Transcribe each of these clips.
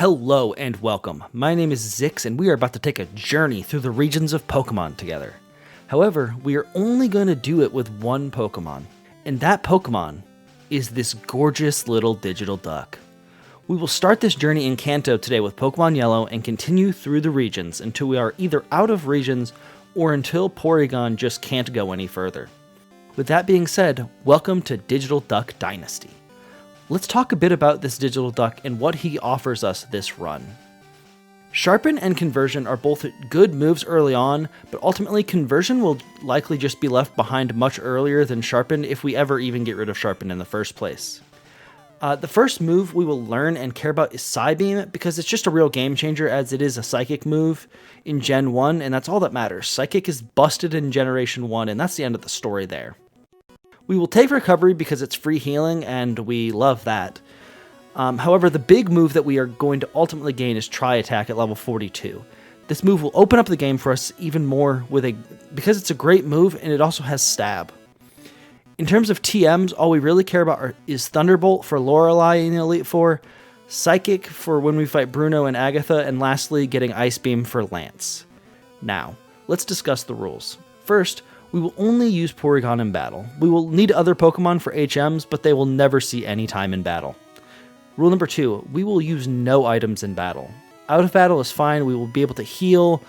Hello and welcome. My name is Szykz and we are about to take a journey through the regions of Pokemon together. However, we are only going to do it with one Pokemon, and that Pokemon is this gorgeous little digital duck. We will start this journey in Kanto today with Pokemon Yellow and continue through the regions until we are either out of regions or until Porygon just can't go any further. With that being said, welcome to Digital Duck Dynasty. Let's talk a bit about this digital duck and what he offers us this run. Sharpen and Conversion are both good moves early on, but ultimately Conversion will likely just be left behind much earlier than Sharpen if we ever even get rid of Sharpen in the first place. The first move we will learn and care about is Psybeam because it's just a real game changer as it is a Psychic move in Gen 1 and that's all that matters. Psychic is busted in Generation 1 and that's the end of the story there. We will take Recovery because it's free healing, and we love that. However, the big move that we are going to ultimately gain is Tri Attack at level 42. This move will open up the game for us even more because it's a great move, and it also has Stab. In terms of TMs, all we really care about is Thunderbolt for Lorelei in Elite Four, Psychic for when we fight Bruno and Agatha, and lastly, getting Ice Beam for Lance. Now, let's discuss the rules. First, we will only use Porygon in battle. We will need other Pokemon for HMs, but they will never see any time in battle. Rule number 2, we will use no items in battle. Out of battle is fine, we will be able to heal,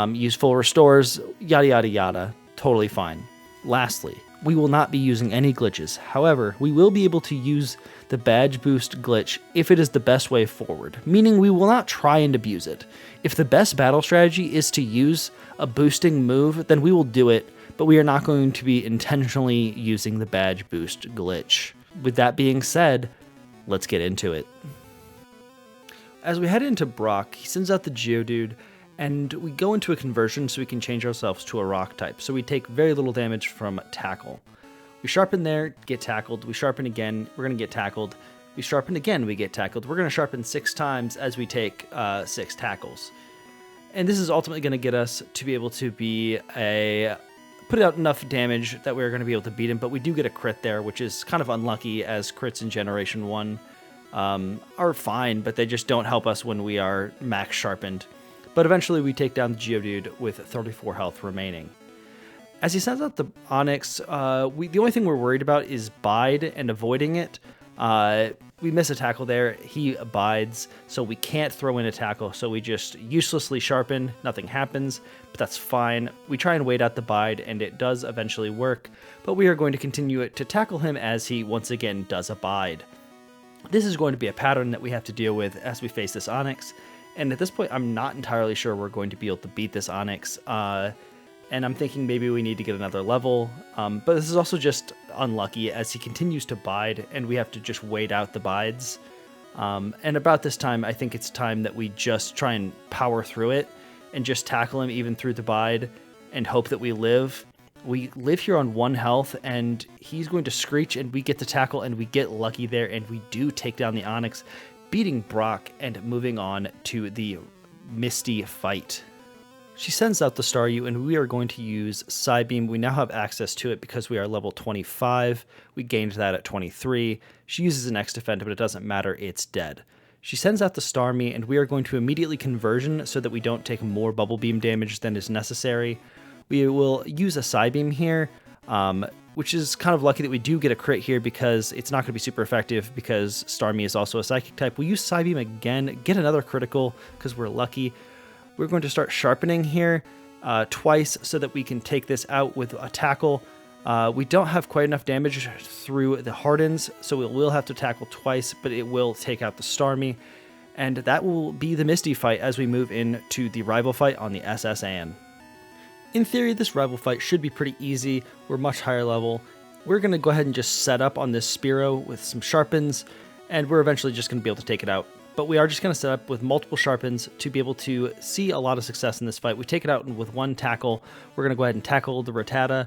use full restores, yada yada yada, totally fine. Lastly, we will not be using any glitches. However, we will be able to use the badge boost glitch if it is the best way forward, meaning we will not try and abuse it. If the best battle strategy is to use a boosting move, then we will do it, but we are not going to be intentionally using the badge boost glitch. With that being said, let's get into it. As we head into Brock, he sends out the Geodude, and we go into a conversion so we can change ourselves to a rock type, so we take very little damage from Tackle. We sharpen there, get tackled, we sharpen again, we're going to get tackled, we sharpen again, we get tackled, we're going to sharpen 6 times as we take 6 tackles. And this is ultimately going to get us to be able to put out enough damage that we're going to be able to beat him, but we do get a crit there, which is kind of unlucky as crits in Generation 1 are fine, but they just don't help us when we are max sharpened. But eventually we take down the Geodude with 34 health remaining. As he sends out the Onix, the only thing we're worried about is Bide and avoiding it. We miss a tackle there, he abides, so we can't throw in a tackle, so we just uselessly sharpen, nothing happens, but that's fine. We try and wait out the bide, and it does eventually work, but we are going to continue to tackle him as he once again does abide. This is going to be a pattern that we have to deal with as we face this Onix, and at this point I'm not entirely sure we're going to be able to beat this Onix, and I'm thinking maybe we need to get another level, but this is also just unlucky as he continues to bide and we have to just wait out the bides. And about this time, I think it's time that we just try and power through it and just tackle him even through the bide and hope that we live. We live here on 1 health and he's going to screech and we get the tackle and we get lucky there and we do take down the Onix, beating Brock and moving on to the Misty fight. She sends out the Staryu, and we are going to use Psybeam. We now have access to it because we are level 25. We gained that at 23. She uses an X-Defend, but it doesn't matter, it's dead. She sends out the Starmie, and we are going to immediately Conversion so that we don't take more Bubble Beam damage than is necessary. We will use a Psybeam here, which is kind of lucky that we do get a crit here because it's not going to be super effective because Starmie is also a Psychic type. We use Psybeam again, get another critical because we're lucky. We're going to start sharpening here twice so that we can take this out with a tackle. We don't have quite enough damage through the Hardens, so we will have to tackle twice, but it will take out the Starmie. And that will be the Misty fight as we move into the rival fight on the SS Anne. In theory, this rival fight should be pretty easy. We're much higher level. We're going to go ahead and just set up on this Spearow with some Sharpens, and we're eventually just going to be able to take it out. But we are just going to set up with multiple Sharpens to be able to see a lot of success in this fight. We take it out with 1 tackle. We're going to go ahead and tackle the Rattata,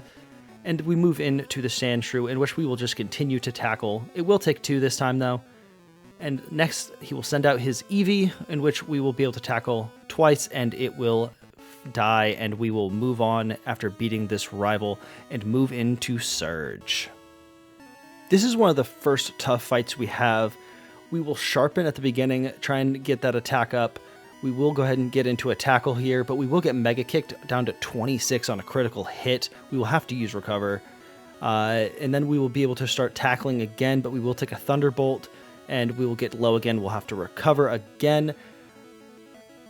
and we move into the Sandshrew, in which we will just continue to tackle. It will take 2 this time, though. And next, he will send out his Eevee, in which we will be able to tackle twice, and it will die, and we will move on after beating this rival and move into Surge. This is one of the first tough fights we have. We will sharpen at the beginning, try and get that attack up. We will go ahead and get into a tackle here, but we will get mega kicked down to 26 on a critical hit. We will have to use recover. And then we will be able to start tackling again, but we will take a thunderbolt and we will get low again. We'll have to recover again.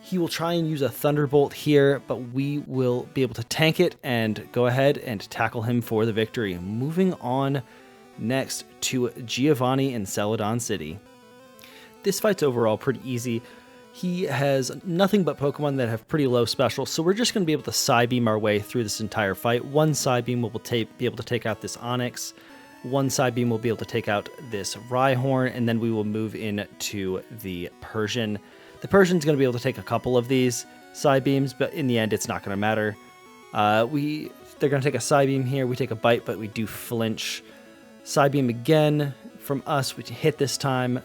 He will try and use a thunderbolt here, but we will be able to tank it and go ahead and tackle him for the victory. Moving on next to Giovanni in Celadon City. This fight's overall pretty easy. He has nothing but Pokemon that have pretty low special, so we're just going to be able to Psybeam our way through this entire fight. One Psybeam will be able to take out this Onix. One Psybeam will be able to take out this Rhyhorn, and then we will move into the Persian. The Persian's going to be able to take a couple of these Psybeams, but in the end, it's not going to matter. They're going to take a Psybeam here. We take a bite, but we do flinch. Psybeam again from us. We hit this time.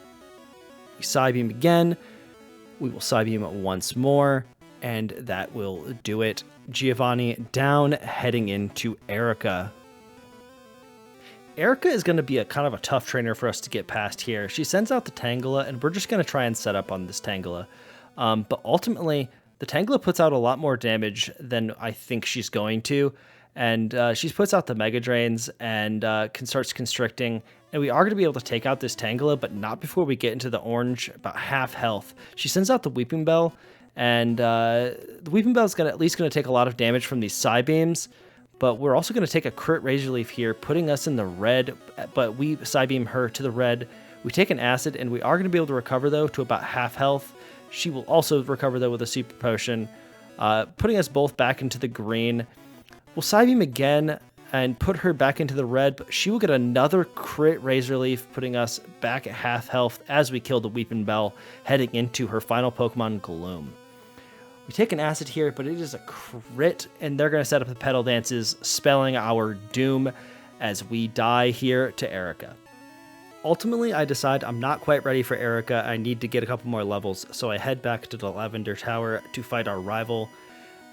We Psybeam again. We will Psybeam once more, and that will do it. Giovanni down, heading into Erica. Erica is going to be a kind of a tough trainer for us to get past here. She sends out the Tangela, and we're just going to try and set up on this Tangela. But ultimately, the Tangela puts out a lot more damage than I think she's going to. And she puts out the Mega Drains and starts constricting. And we are going to be able to take out this Tangela, but not before we get into the orange, about half health. She sends out the Weeping Bell, and the Weeping Bell is at least going to take a lot of damage from these Psybeams. But we're also going to take a crit Razor Leaf here, putting us in the red, but we Psybeam her to the red. We take an Acid, and we are going to be able to recover, though, to about half health. She will also recover, though, with a Super Potion, putting us both back into the green. We'll Psybeam again and put her back into the red, but she will get another crit Razor Leaf, putting us back at half health as we kill the Weeping Bell, heading into her final Pokemon, Gloom. We take an Acid here, but it is a crit, and they're going to set up the Petal Dances, spelling our doom as we die here to Erica. Ultimately, I decide I'm not quite ready for Erica. I need to get a couple more levels, so I head back to the Lavender Tower to fight our rival.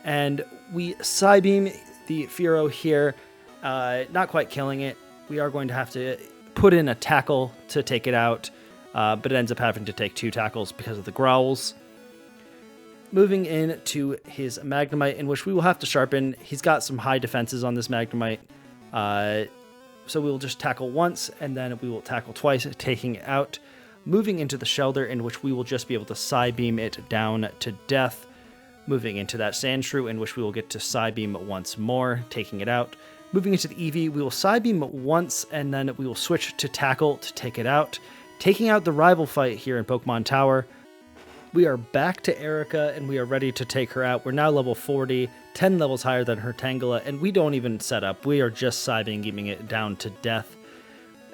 And we Psybeam the Fearow here, not quite killing it. We are going to have to put in a tackle to take it out, but it ends up having to take 2 tackles because of the growls. Moving into his Magnemite, in which we will have to sharpen. He's got some high defenses on this Magnemite, so we will just tackle once, and then we will tackle twice, taking it out. Moving into the Shelter, in which we will just be able to Psybeam it down to death. Moving into that Sandshrew, in which we will get to Psybeam once more, taking it out. Moving into the Eevee, we will Psybeam once, and then we will switch to Tackle to take it out. Taking out the rival fight here in Pokemon Tower. We are back to Erica, and we are ready to take her out. We're now level 40, 10 levels higher than her Tangela, and we don't even set up. We are just Psybeaming it down to death.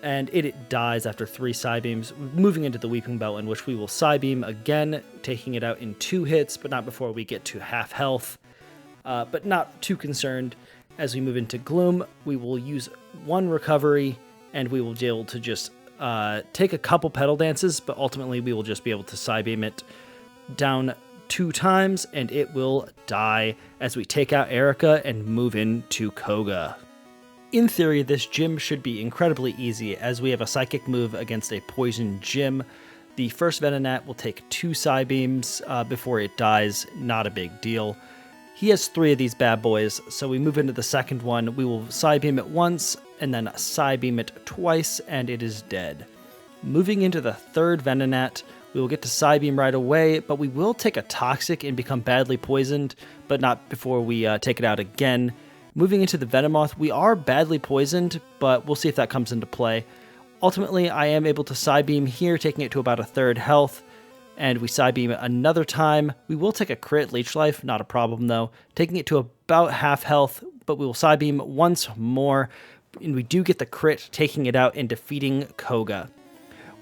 And it dies after 3 Psybeams, moving into the Weeping Bell, in which we will Psybeam again, taking it out in 2 hits, but not before we get to half health. But not too concerned. As we move into Gloom, we will use 1 recovery, and we will be able to just take a couple Petal Dances, but ultimately we will just be able to Psybeam it down 2 times, and it will die as we take out Erica and move into Koga. In theory, this gym should be incredibly easy, as we have a Psychic move against a Poison gym. The first Venonat will take 2 Psybeams before it dies, not a big deal. He has 3 of these bad boys, so we move into the second one. We will Psybeam it once, and then Psybeam it twice, and it is dead. Moving into the third Venonat, we will get to Psybeam right away, but we will take a Toxic and become badly poisoned, but not before we take it out again. Moving into the Venomoth, we are badly poisoned, but we'll see if that comes into play. Ultimately, I am able to Psybeam here, taking it to about a third health, and we Psybeam another time. We will take a crit Leech Life, not a problem though, taking it to about half health, but we will Psybeam once more, and we do get the crit, taking it out and defeating Koga.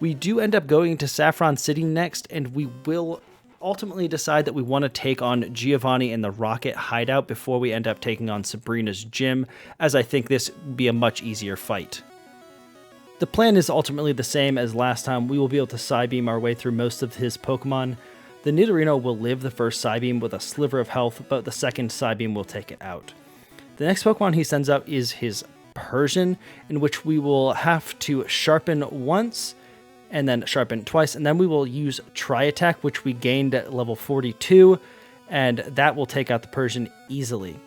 We do end up going to Saffron City next, and we will ultimately decide that we want to take on Giovanni in the Rocket Hideout before we end up taking on Sabrina's gym, as I think this would be a much easier fight. The plan is ultimately the same as last time. We will be able to Psybeam our way through most of his Pokemon. The Nidorino will live the first Psybeam with a sliver of health, but the second Psybeam will take it out. The next Pokemon he sends out is his Persian, in which we will have to sharpen once, and then sharpen twice, and then we will use Tri Attack, which we gained at level 42, and that will take out the Persian easily.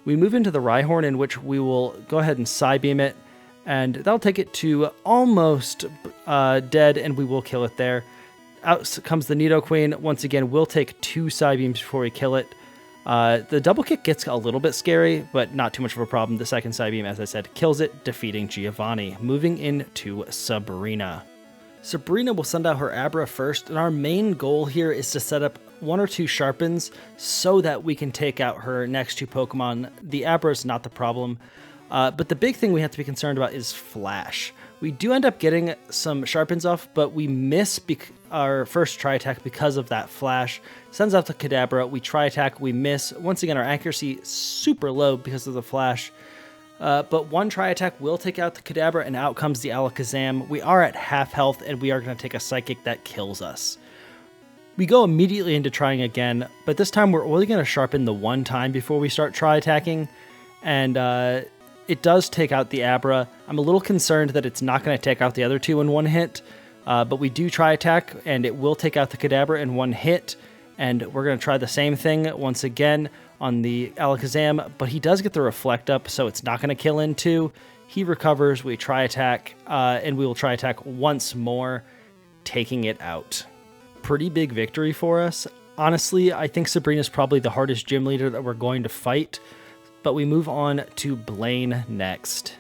We move into the Rhyhorn, in which we will go ahead and Psybeam it, and that'll take it to almost dead, and we will kill it there. Out comes the Nidoqueen. Once again, we'll take 2 Psybeams before we kill it. The double kick gets a little bit scary, but not too much of a problem. The second Psybeam, as I said, kills it, defeating Giovanni. Moving into Sabrina. Sabrina will send out her Abra first, and our main goal here is to set up 1 or 2 Sharpens so that we can take out her next 2 Pokemon. The Abra is not the problem, but the big thing we have to be concerned about is Flash. We do end up getting some Sharpens off, but we miss our first Tri-Attack because of that Flash. Sends out the Kadabra, we Tri-Attack, we miss. Once again, our accuracy super low because of the Flash. But 1 Tri-Attack will take out the Kadabra, and out comes the Alakazam. We are at half health, and we are going to take a Psychic that kills us. We go immediately into trying again, but this time we're only going to sharpen the 1 time before we start Tri-Attacking, and it does take out the Abra. I'm a little concerned that it's not going to take out the other 2 in 1 hit, but we do Tri-Attack, and it will take out the Kadabra in 1 hit, and we're going to try the same thing once again on the Alakazam, but he does get the Reflect up, so it's not going to kill in 2. He recovers, we Tri-Attack, and we will Tri-Attack once more, taking it out. Pretty big victory for us. Honestly, I think Sabrina's probably the hardest gym leader that we're going to fight, but we move on to Blaine next.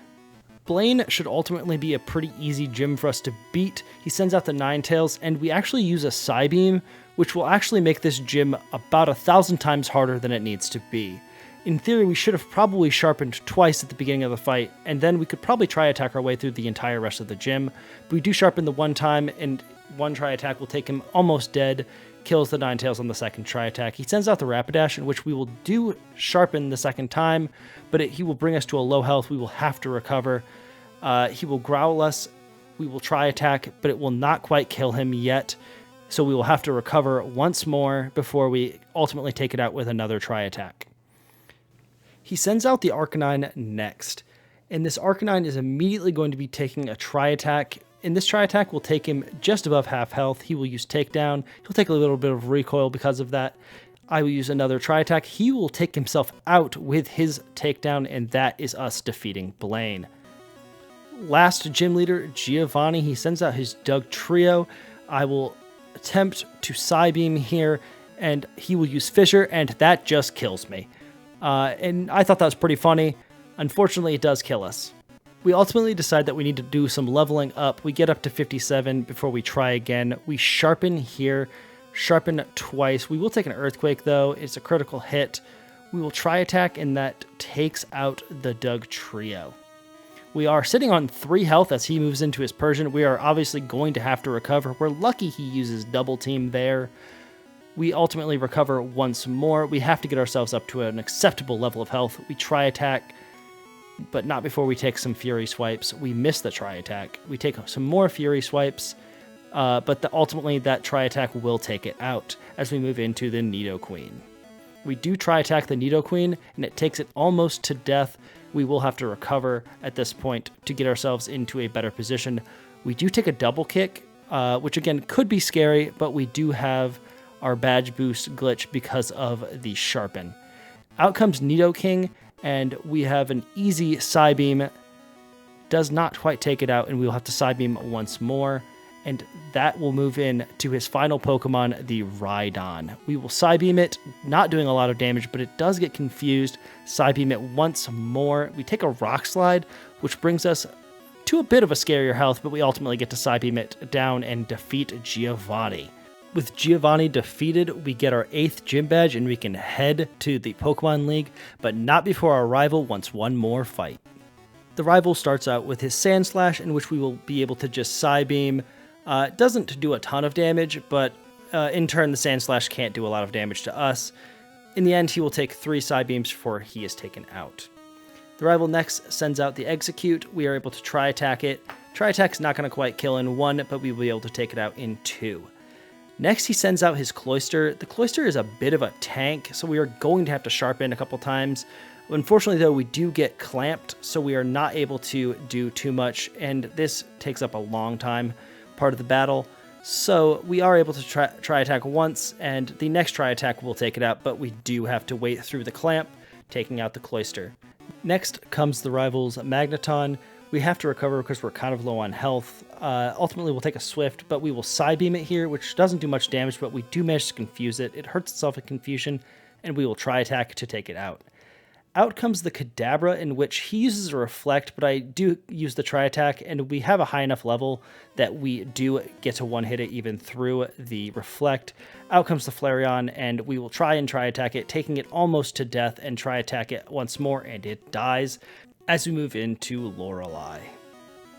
Blaine should ultimately be a pretty easy gym for us to beat. He sends out the Ninetales, and we actually use a Psybeam, which will actually make this gym about 1,000 times harder than it needs to be. In theory, we should have probably sharpened twice at the beginning of the fight, and then we could probably Tri-Attack our way through the entire rest of the gym. But we do sharpen the 1 time, and 1 Tri-Attack will take him almost dead, kills the Ninetales on the second Tri-Attack. He sends out the Rapidash, in which we will do sharpen the second time, but he will bring us to a low health. We will have to recover. He will growl us. We will Tri-Attack, but it will not quite kill him yet. So we will have to recover once more before we ultimately take it out with another Tri-Attack. He sends out the Arcanine next, and this Arcanine is immediately going to be taking a Tri-Attack. And this Tri-Attack will take him just above half health. He will use Takedown. He'll take a little bit of recoil because of that. I will use another Tri-Attack. He will take himself out with his Takedown, and that is us defeating Blaine. Last gym leader, Giovanni. He sends out his Doug Trio. I will attempt to Psybeam here, and he will use Fissure, and that just kills me. And I thought that was pretty funny. Unfortunately, it does kill us. We ultimately decide that we need to do some leveling up. We get up to 57 before we try again. We sharpen here, sharpen twice. We will take an Earthquake, though. It's a critical hit. We will Tri-Attack, and that takes out the Doug Trio. We are sitting on 3 health as he moves into his Persian. We are obviously going to have to recover. We're lucky he uses Double Team there. We ultimately recover once more. We have to get ourselves up to an acceptable level of health. We Tri-Attack, but not before we take some Fury Swipes. We miss the Tri-Attack. We take some more Fury Swipes, but ultimately that Tri-Attack will take it out as we move into the Nidoqueen. We do Tri-Attack the Nidoqueen, and it takes it almost to death. We will have to recover at this point to get ourselves into a better position. We do take a double kick, which again could be scary, but we do have our badge boost glitch because of the Sharpen. Out comes Nidoking, and we have an easy Psybeam. Does not quite take it out, and we will have to Psybeam once more. And that will move in to his final Pokemon, the Rhydon. We will Psybeam it, not doing a lot of damage, but it does get confused. Psybeam it once more. We take a Rock Slide, which brings us to a bit of a scarier health, but we ultimately get to Psybeam it down and defeat Giovanni. With Giovanni defeated, we get our 8th gym badge and we can head to the Pokemon League, but not before our rival wants one more fight. The rival starts out with his Sandslash, in which we will be able to just Psybeam. It doesn't do a ton of damage, but in turn the Sandslash can't do a lot of damage to us. In the end, he will take 3 Psybeams before he is taken out. The rival next sends out the Execute. We are able to Tri-Attack it. Tri-Attack's not going to quite kill in 1, but we will be able to take it out in 2. Next, he sends out his Cloyster. The Cloyster is a bit of a tank, so we are going to have to sharpen a couple times. Unfortunately, though, we do get clamped, so we are not able to do too much, and this takes up a long time. part of the battle. So we are able to try attack once, and the next try attack will take it out, but we do have to wait through the clamp, taking out the cloister. Next comes the rival's Magneton. We have to recover because we're kind of low on health. Ultimately, we'll take a Swift, but we will Psybeam it here, which doesn't do much damage, but we do manage to confuse it. It hurts itself in confusion, and we will try attack to take it out. Out comes the Kadabra, in which he uses a Reflect, but I do use the Tri Attack, and we have a high enough level that we do get to one-hit it even through the Reflect. Out comes the Flareon, and we will try attack it, taking it almost to death, and try attack it once more, and it dies as we move into Lorelei.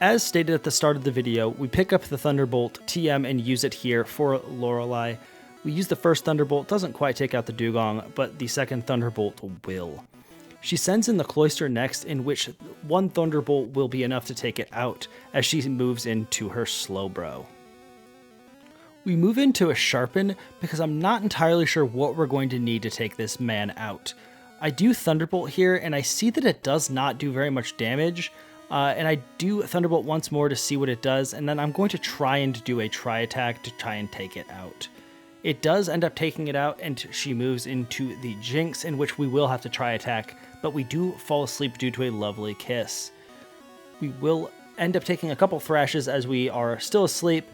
As stated at the start of the video, we pick up the Thunderbolt TM and use it here for Lorelei. We use the first Thunderbolt, doesn't quite take out the Dugong, but the second Thunderbolt will. She sends in the Cloister next, in which one Thunderbolt will be enough to take it out as she moves into her Slowbro. We move into a Sharpen because I'm not entirely sure what we're going to need to take this man out. I do Thunderbolt here, and I see that it does not do very much damage, and I do Thunderbolt once more to see what it does, and then I'm going to try and do a Tri Attack to try and take it out. It does end up taking it out, and she moves into the Jinx, in which we will have to Tri Attack, but we do fall asleep due to a lovely kiss. We will end up taking a couple thrashes as we are still asleep.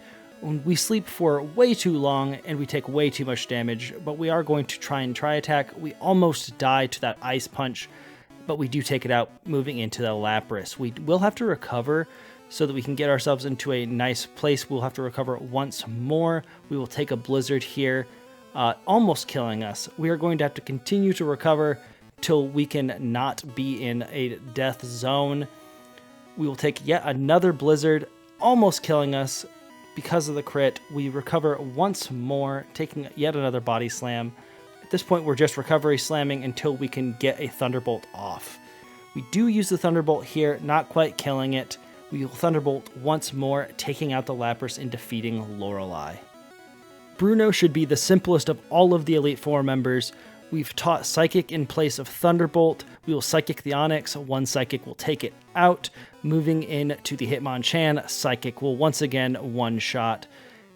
We sleep for way too long, and we take way too much damage, but we are going to try and Tri Attack. We almost die to that Ice Punch, but we do take it out, moving into the Lapras. We will have to recover so that we can get ourselves into a nice place. We'll have to recover once more. We will take a Blizzard here, almost killing us. We are going to have to continue to recover till we can not be in a death zone. We will take yet another Blizzard, almost killing us because of the crit. We recover once more, taking yet another Body Slam. At this point, we're just recovery slamming until we can get a Thunderbolt off. We do use the Thunderbolt here, not quite killing it. We will Thunderbolt once more, taking out the Lapras and defeating Lorelei. Bruno should be the simplest of all of the Elite Four members. We've taught Psychic in place of Thunderbolt. We will Psychic the Onix. One Psychic will take it out. Moving in to the Hitmonchan, Psychic will once again one-shot.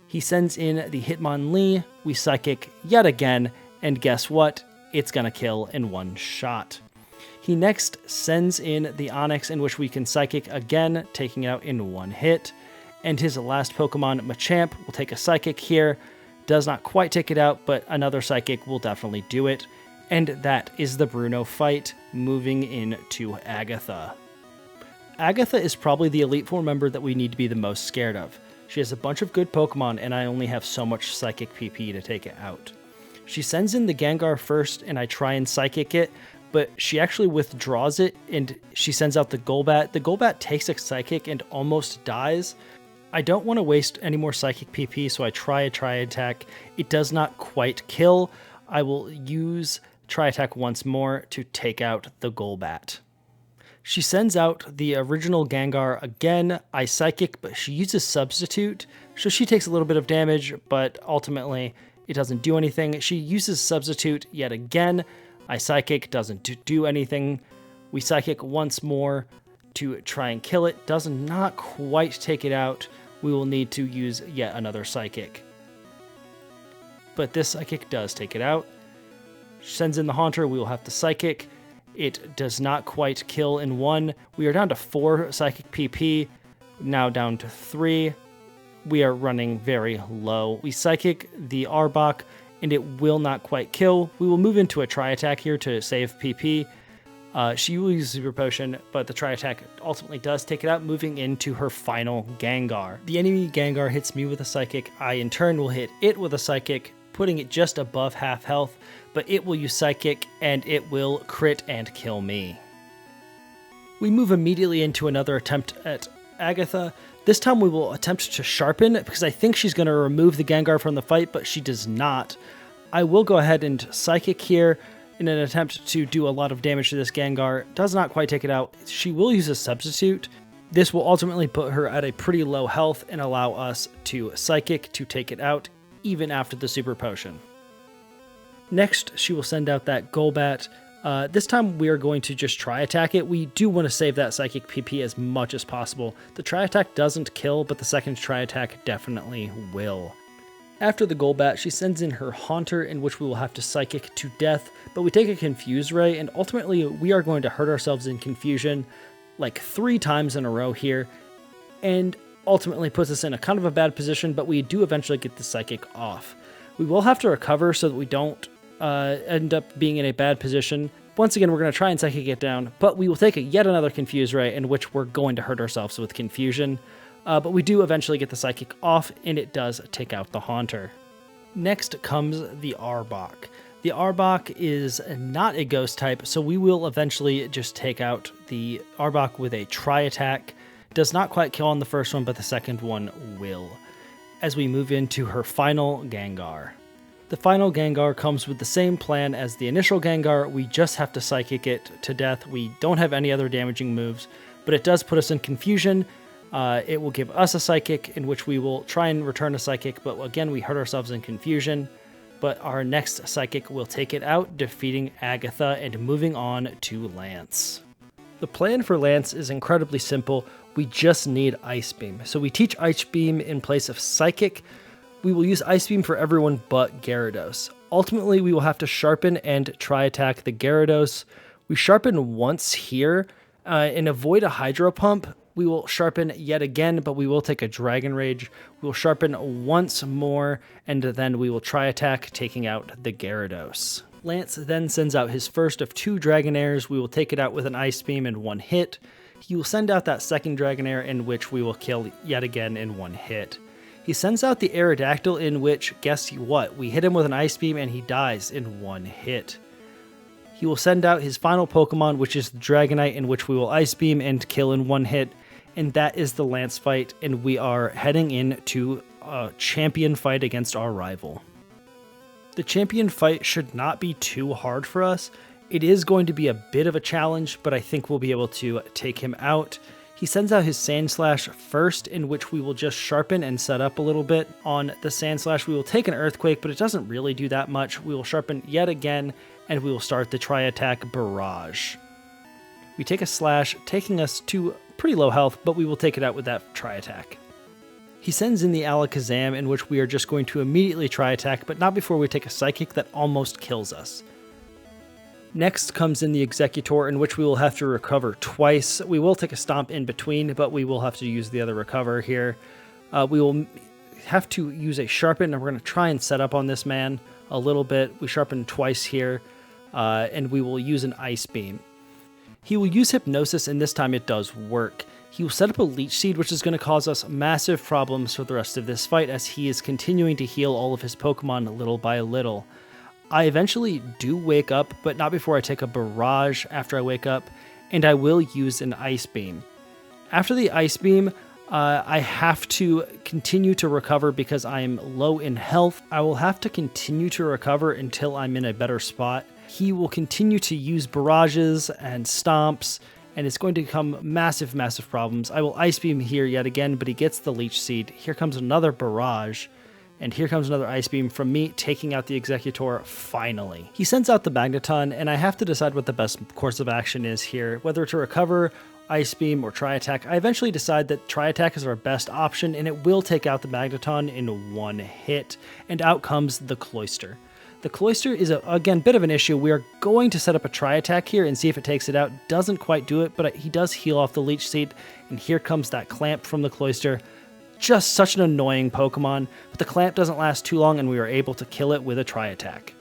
He sends in the Hitmonlee. We Psychic yet again, and guess what? It's gonna kill in one shot. He next sends in the Onix, in which we can Psychic again, taking it out in one hit. And his last Pokemon, Machamp, will take a Psychic here. Does not quite take it out, but another Psychic will definitely do it. And that is the Bruno fight, moving into Agatha. Agatha is probably the Elite Four member that we need to be the most scared of. She has a bunch of good Pokemon, and I only have so much Psychic PP to take it out. She sends in the Gengar first, and I try and Psychic it, but she actually withdraws it, and she sends out the Golbat. The Golbat takes a Psychic and almost dies. I don't want to waste any more Psychic PP, so I try a Tri Attack. It does not quite kill. I will use Tri Attack once more to take out the Golbat. She sends out the original Gengar again. I Psychic, but she uses Substitute, so she takes a little bit of damage, but ultimately it doesn't do anything. She uses Substitute yet again. I Psychic, doesn't do anything. We Psychic once more to try and kill it. Does not quite take it out. We will need to use yet another Psychic. But this Psychic does take it out. Sends in the Haunter. We will have to Psychic. It does not quite kill in one. We are down to 4 Psychic PP. Now down to 3. We are running very low. We Psychic the Arbok, and it will not quite kill. We will move into a Tri Attack here to save PP. She will use Super Potion, but the Tri Attack ultimately does take it out, moving into her final Gengar. The enemy Gengar hits me with a Psychic. I, in turn, will hit it with a Psychic, putting it just above half health, but it will use Psychic, and it will crit and kill me. We move immediately into another attempt at Agatha. This time we will attempt to Sharpen, because I think she's going to remove the Gengar from the fight, but she does not. I will go ahead and Psychic here in an attempt to do a lot of damage to this Gengar. Does not quite take it out. She will use a Substitute. This will ultimately put her at a pretty low health and allow us to Psychic to take it out, even after the Super Potion. Next, she will send out that Golbat. This time we are going to just try attack it. We do want to save that psychic PP as much as possible. The try attack doesn't kill, but the second try attack definitely will. After the Golbat, she sends in her Haunter, in which we will have to Psychic to death, but we take a Confuse Ray, and ultimately we are going to hurt ourselves in Confusion like 3 times in a row here, and ultimately puts us in a kind of a bad position, but we do eventually get the Psychic off. We will have to recover so that we don't end up being in a bad position. Once again, we're going to try and Psychic it down, but we will take yet another Confuse Ray, in which we're going to hurt ourselves with Confusion. But we do eventually get the Psychic off, and it does take out the Haunter. Next comes the Arbok. The Arbok is not a ghost type, so we will eventually just take out the Arbok with a Tri Attack. Does not quite kill on the first one, but the second one will. As we move into her final Gengar. The final Gengar comes with the same plan as the initial Gengar. We just have to Psychic it to death. We don't have any other damaging moves, but it does put us in confusion. It will give us a Psychic, in which we will try and return a Psychic, but again, we hurt ourselves in confusion. But our next Psychic will take it out, defeating Agatha and moving on to Lance. The plan for Lance is incredibly simple. We just need Ice Beam. So we teach Ice Beam in place of Psychic. We will use Ice Beam for everyone but Gyarados. Ultimately, we will have to Sharpen and Try Attack the Gyarados. We Sharpen once here and avoid a Hydro Pump. We will Sharpen yet again, but we will take a Dragon Rage. We will Sharpen once more, and then we will Try Attack, taking out the Gyarados. Lance then sends out his first of 2 Dragonairs. We will take it out with an Ice Beam in 1 hit. He will send out that second Dragonair, in which we will kill yet again in 1 hit. He sends out the Aerodactyl, in which, guess what, we hit him with an Ice Beam and he dies in 1 hit. He will send out his final Pokemon, which is the Dragonite, in which we will Ice Beam and kill in 1 hit. And that is the Lance fight, and we are heading into a champion fight against our rival. The champion fight should not be too hard for us. It is going to be a bit of a challenge, but I think we'll be able to take him out. He sends out his Sandslash first, in which we will just Sharpen and set up a little bit. On the Sandslash, we will take an Earthquake, but it doesn't really do that much. We will Sharpen yet again, and we will start the Tri Attack Barrage. We take a Slash, taking us to pretty low health, but we will take it out with that Tri Attack. He sends in the Alakazam, in which we are just going to immediately Tri Attack, but not before we take a Psychic that almost kills us. Next comes in the Executor, in which we will have to recover twice. We will take a Stomp in between, but we will have to use the other Recover here. We will have to use a Sharpen, and we're going to try and set up on this man a little bit. We Sharpen twice here, and we will use an Ice Beam. He will use Hypnosis, and this time it does work. He will set up a Leech Seed, which is going to cause us massive problems for the rest of this fight, as he is continuing to heal all of his Pokemon little by little. I eventually do wake up, but not before I take a Barrage after I wake up, and I will use an Ice Beam. After the Ice Beam, I have to continue to recover because I'm low in health. I will have to continue to recover until I'm in a better spot. He will continue to use Barrages and Stomps, and it's going to become massive, massive problems. I will Ice Beam here yet again, but he gets the Leech Seed. Here comes another Barrage. And here comes another Ice Beam from me, taking out the Executor finally. He sends out the Magneton, and I have to decide what the best course of action is here, whether to recover, Ice Beam, or Tri Attack. I eventually decide that Tri Attack is our best option, and it will take out the Magneton in 1 hit, and out comes the Cloyster. The Cloyster is, again, a bit of an issue. We are going to set up a Tri Attack here and see if it takes it out. Doesn't quite do it, but he does heal off the Leech Seed, and here comes that Clamp from the Cloyster. Just such an annoying Pokemon, but the Clamp doesn't last too long and we are able to kill it with a Tri Attack.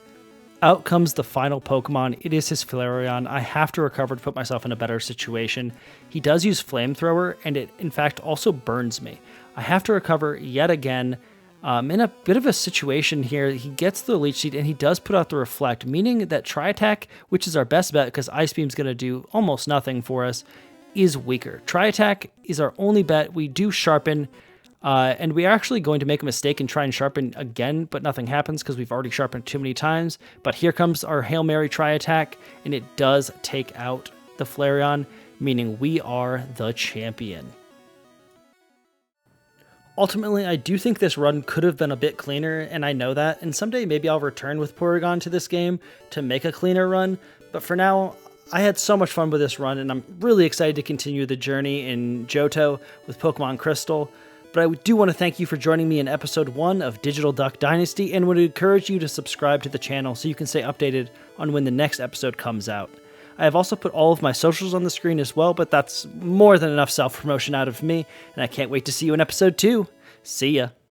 Out comes the final Pokemon. It is his Flareon. I have to recover to put myself in a better situation. He does use Flamethrower, and it in fact also burns me. I have to recover yet again. In a bit of a situation here, he gets the Leech Seed and he does put out the Reflect, meaning that Tri Attack, which is our best bet because Ice Beam's going to do almost nothing for us, is weaker. Tri Attack is our only bet. We do Sharpen. And we are actually going to make a mistake and try and Sharpen again, but nothing happens because we've already Sharpened too many times. But here comes our Hail Mary Tri Attack, and it does take out the Flareon, meaning we are the champion. Ultimately, I do think this run could have been a bit cleaner, and I know that, and someday maybe I'll return with Porygon to this game to make a cleaner run, but for now, I had so much fun with this run, and I'm really excited to continue the journey in Johto with Pokemon Crystal. But I do want to thank you for joining me in episode 1 of Digital Duck Dynasty, and would encourage you to subscribe to the channel so you can stay updated on when the next episode comes out. I have also put all of my socials on the screen as well, but that's more than enough self-promotion out of me, and I can't wait to see you in episode 2. See ya!